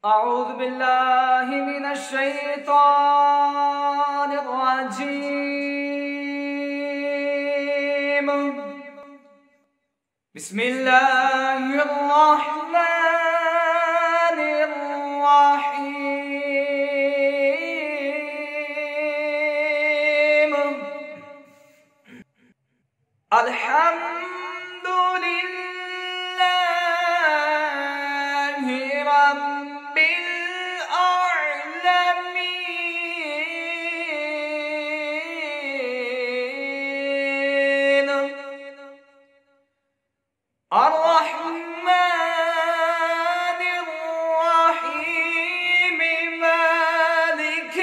أعوذ بالله من الشيطان الرجيم. بسم الله الرحمن الرحيم. الحمد لله رب العالمين الرحمن الرحيم مالك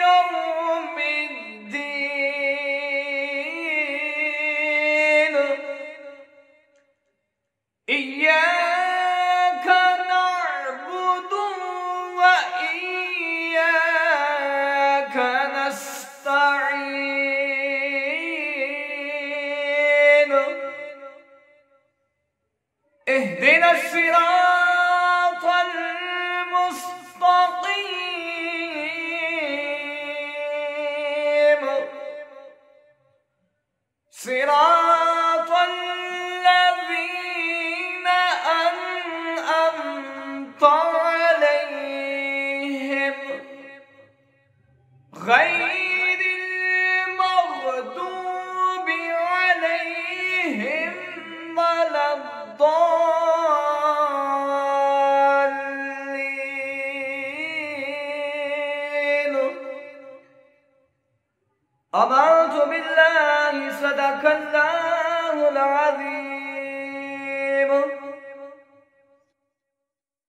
يوم الدين. إياك نعبد وإياك نستعين. اهدنا الصراط المستقيم صراط الذين أنعمت عليهم غير المغضوب عليهم ولا الضالين. آمنت بالله صدق الله